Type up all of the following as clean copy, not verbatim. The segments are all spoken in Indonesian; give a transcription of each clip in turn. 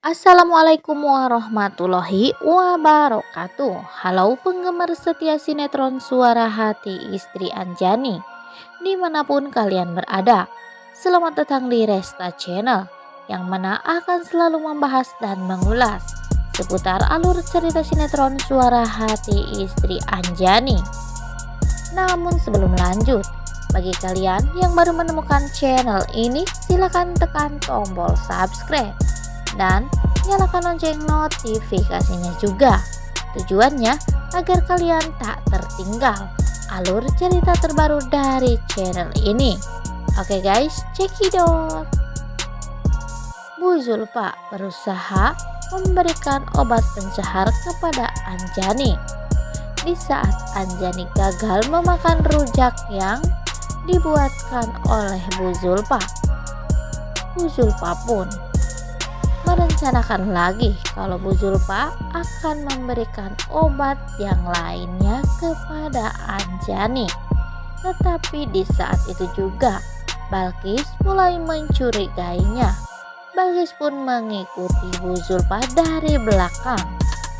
Assalamualaikum warahmatullahi wabarakatuh. Halo penggemar setia sinetron Suara Hati Istri Anjani, dimanapun kalian berada. Selamat datang di Resta Channel, yang mana akan selalu membahas dan mengulas seputar alur cerita sinetron Suara Hati Istri Anjani. Namun sebelum lanjut, bagi kalian yang baru menemukan channel ini, silahkan tekan tombol subscribe dan nyalakan lonceng notifikasinya juga. Tujuannya agar kalian tak tertinggal alur cerita terbaru dari channel ini. Oke guys, cekidot. Bu Zulfa berusaha memberikan obat pencahar kepada Anjani. Di saat Anjani gagal memakan rujak yang dibuatkan oleh Bu Zulfa pun merencanakan lagi kalau Bu Zulfa akan memberikan obat yang lainnya kepada Anjani. Tetapi di saat itu juga Balkis mulai mencurigainya. Balkis pun mengikuti Bu Zulfa dari belakang,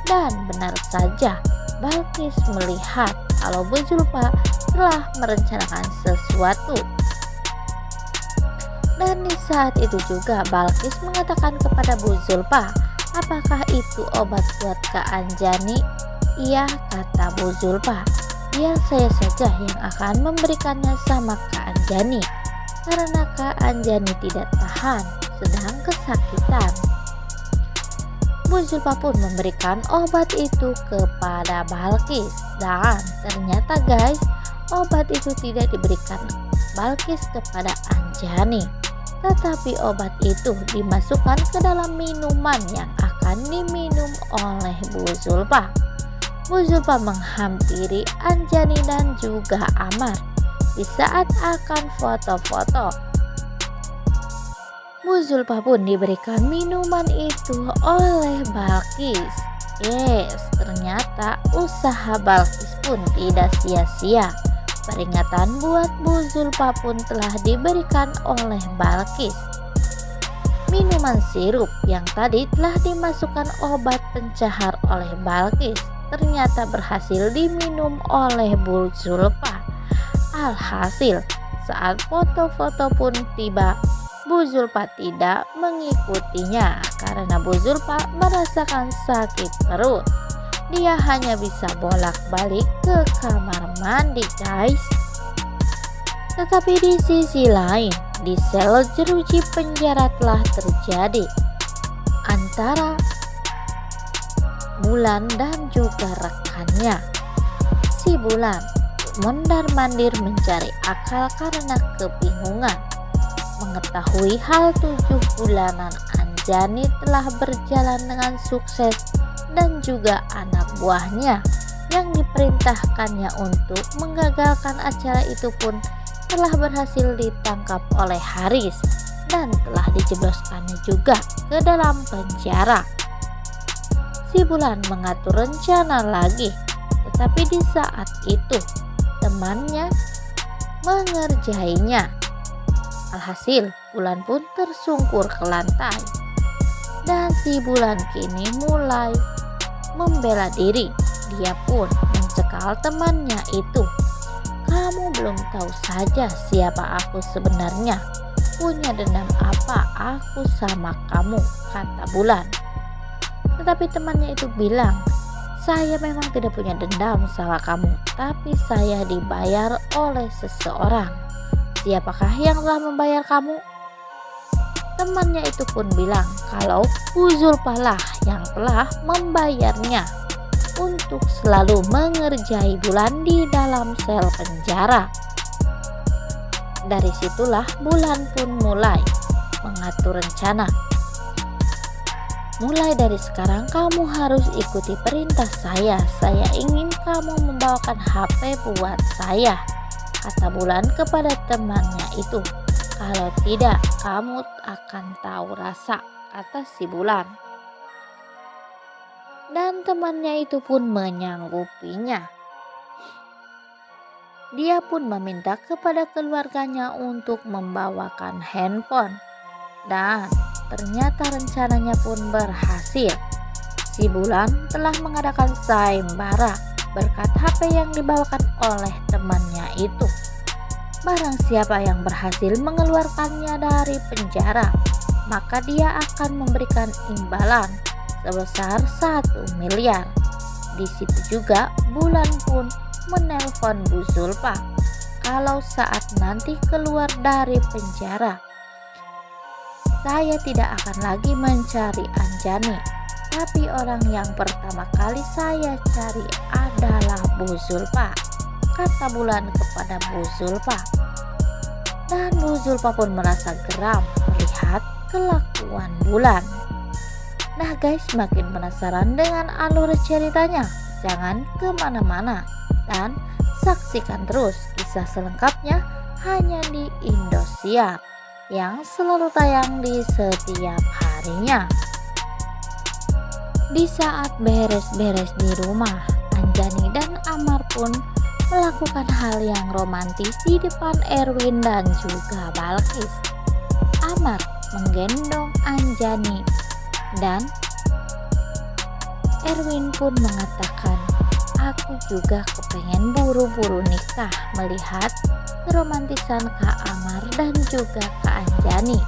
dan benar saja Balkis melihat kalau Bu Zulfa telah merencanakan sesuatu. Dan di saat itu juga Balkis mengatakan kepada Bu Zulfa, apakah itu obat buat Kak Anjani? Iya, kata Bu Zulfa, biar saya saja yang akan memberikannya sama Kak Anjani, karena Kak Anjani tidak tahan, sedang kesakitan. Bu Zulfa pun memberikan obat itu kepada Balkis, dan ternyata guys, obat itu tidak diberikan Balkis kepada Anjani, tetapi obat itu dimasukkan ke dalam minuman yang akan diminum oleh Bu Zulfa. Bu Zulfa menghampiri Anjani dan juga Amar di saat akan foto-foto. Bu Zulfa pun diberikan minuman itu oleh Balkis. Yes, ternyata usaha Balkis pun tidak sia-sia. Peringatan buat Bu Zulfa pun telah diberikan oleh Balkis. Minuman sirup yang tadi telah dimasukkan obat pencahar oleh Balkis ternyata berhasil diminum oleh Bu Zulfa. Alhasil, saat foto-foto pun tiba, Bu Zulfa tidak mengikutinya karena Bu Zulfa merasakan sakit perut. Dia hanya bisa bolak-balik ke kamar mandi guys. Tetapi di sisi lain, di sel jeruji penjara telah terjadi antara Bulan dan juga rekannya. Si Bulan mondar-mandir mencari akal karena kebingungan. Mengetahui hal 7 bulanan Anjani telah berjalan dengan sukses, dan juga anak buahnya yang diperintahkannya untuk menggagalkan acara itu pun telah berhasil ditangkap oleh Haris dan telah dijebloskannya juga ke dalam penjara. Si Bulan mengatur rencana lagi, tetapi di saat itu temannya mengerjainya. Alhasil, Bulan pun tersungkur ke lantai, dan si Bulan kini mulai membela diri. Dia pun mencekal temannya itu. Kamu belum tahu saja siapa aku sebenarnya. Punya dendam apa aku sama kamu, kata Bulan. Tetapi temannya itu bilang, saya memang tidak punya dendam sama kamu, tapi saya dibayar oleh seseorang. Siapakah yang telah membayar kamu? Temannya itu pun bilang kalau Bu Zulfa lah yang telah membayarnya untuk selalu mengerjai Bulan di dalam sel penjara. Dari situlah Bulan pun mulai mengatur rencana. Mulai dari sekarang kamu harus ikuti perintah saya. Saya ingin kamu membawakan HP buat saya, kata Bulan kepada temannya itu. Kalau tidak, kamu akan tahu rasa, kata si Bulan. Dan temannya itu pun menyanggupinya. Dia pun meminta kepada keluarganya untuk membawakan handphone. Dan ternyata rencananya pun berhasil. Si Bulan telah mengadakan sayembara berkat HP yang dibawakan oleh temannya itu. Barang siapa yang berhasil mengeluarkannya dari penjara, maka dia akan memberikan imbalan sebesar 1 miliar. Di situ juga Bulan pun menelpon Bu Zulfa kalau saat nanti keluar dari penjara, saya tidak akan lagi mencari Anjani, tapi orang yang pertama kali saya cari adalah Bu Zulfa, kata Bulan kepada Bu Zulfa. Dan Bu Zulfa pun merasa geram melihat kelakuan Bulan. Nah guys, makin penasaran dengan alur ceritanya? Jangan kemana-mana dan saksikan terus kisah selengkapnya hanya di Indosiar yang selalu tayang di setiap harinya. Di saat beres-beres di rumah, Anjani dan Amar pun melakukan hal yang romantis di depan Erwin dan juga Balkis. Amar menggendong Anjani dan Erwin pun mengatakan, aku juga kepengen buru-buru nikah melihat keromantisan Kak Amar dan juga Kak Anjani.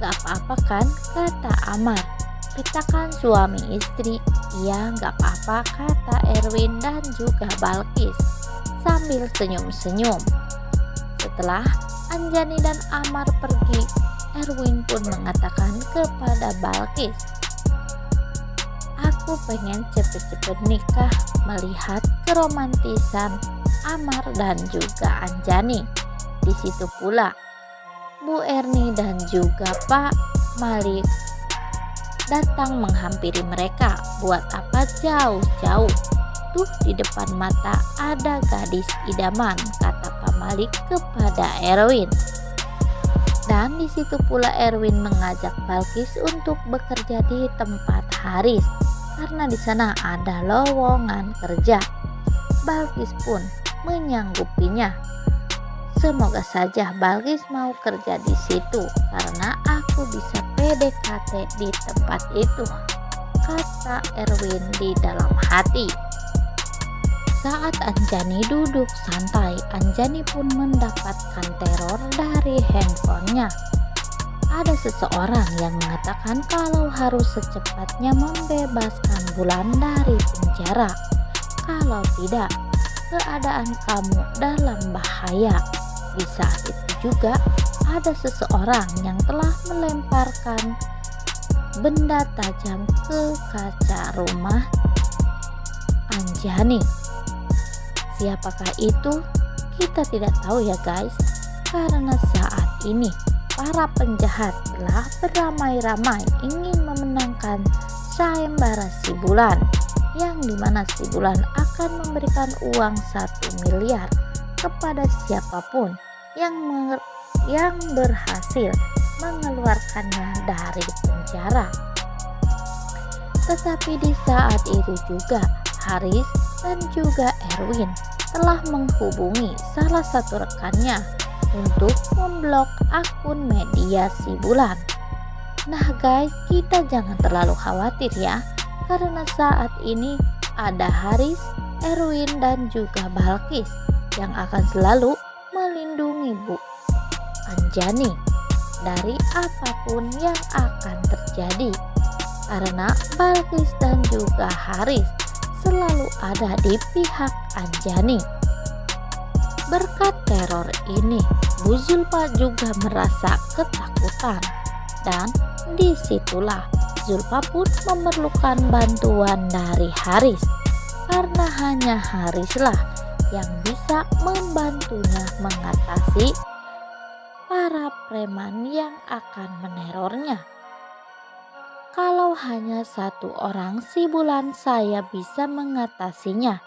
Gak apa-apa kan, kata Amar, kita kan suami istri. Iya gak apa-apa, kata Erwin dan juga Balkis sambil senyum-senyum. Setelah Anjani dan Amar pergi, Erwin pun mengatakan kepada Balkis, aku pengen cepet-cepet nikah melihat keromantisan Amar dan juga Anjani. Di situ pula Bu Erni dan juga Pak Malik datang menghampiri mereka. Buat apa jauh-jauh? Tuh di depan mata ada gadis idaman, kata Pak Malik kepada Erwin. Dan di situ pula Erwin mengajak Balkis untuk bekerja di tempat Haris karena di sana ada lowongan kerja. Balkis pun menyanggupinya. Semoga saja Balkis mau kerja di situ karena aku bisa PDKT di tempat itu, kata Erwin di dalam hati. Saat Anjani duduk santai, Anjani pun mendapatkan teror dari handphonenya. Ada seseorang yang mengatakan kalau harus secepatnya membebaskan Bulan dari penjara. Kalau tidak, keadaan kamu dalam bahaya. Di saat itu juga ada seseorang yang telah melemparkan benda tajam ke kaca rumah Anjani. Siapakah itu? Kita tidak tahu ya guys, karena saat ini para penjahat telah beramai-ramai ingin memenangkan sayembara si Bulan, yang dimana si Bulan akan memberikan uang 1 miliar kepada siapapun yang berhasil mengeluarkannya dari penjara. Tetapi di saat itu juga Haris dan juga Erwin telah menghubungi salah satu rekannya untuk memblok akun media si Bulan. Nah guys, kita jangan terlalu khawatir ya, karena saat ini ada Haris, Erwin dan juga Balkis yang akan selalu melindungi Bu Anjani dari apapun yang akan terjadi, karena Balkis dan juga Haris selalu ada di pihak Anjani. Berkat teror ini, Bu Zulfa juga merasa ketakutan, dan disitulah Zulfa pun memerlukan bantuan dari Haris, karena hanya Harislah yang bisa membantunya mengatasi para preman yang akan menerornya. Kalau hanya satu orang si Bulan saya bisa mengatasinya,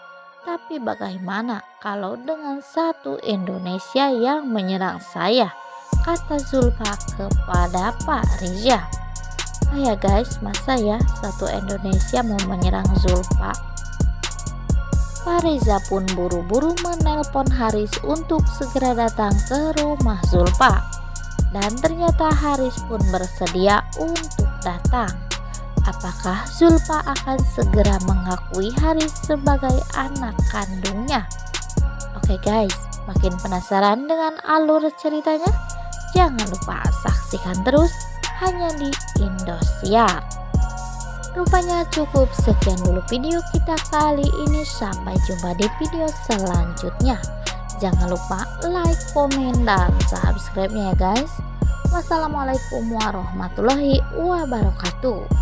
tapi bagaimana kalau dengan satu Indonesia yang menyerang saya, kata Zulfa kepada Pak Riza. Ya guys, masa ya satu Indonesia mau menyerang Zulfa? Pak Riza pun buru-buru menelpon Haris untuk segera datang ke rumah Zulfa. dan ternyata Haris pun bersedia untuk datang. Apakah Zulfa akan segera mengakui Haris sebagai anak kandungnya? Oke guys, makin penasaran dengan alur ceritanya? Jangan lupa saksikan terus hanya di Indosiar. Rupanya cukup sekian dulu video kita kali ini. Sampai jumpa di video selanjutnya. Jangan lupa like, komen, dan subscribe-nya ya guys. Wassalamualaikum warahmatullahi wabarakatuh.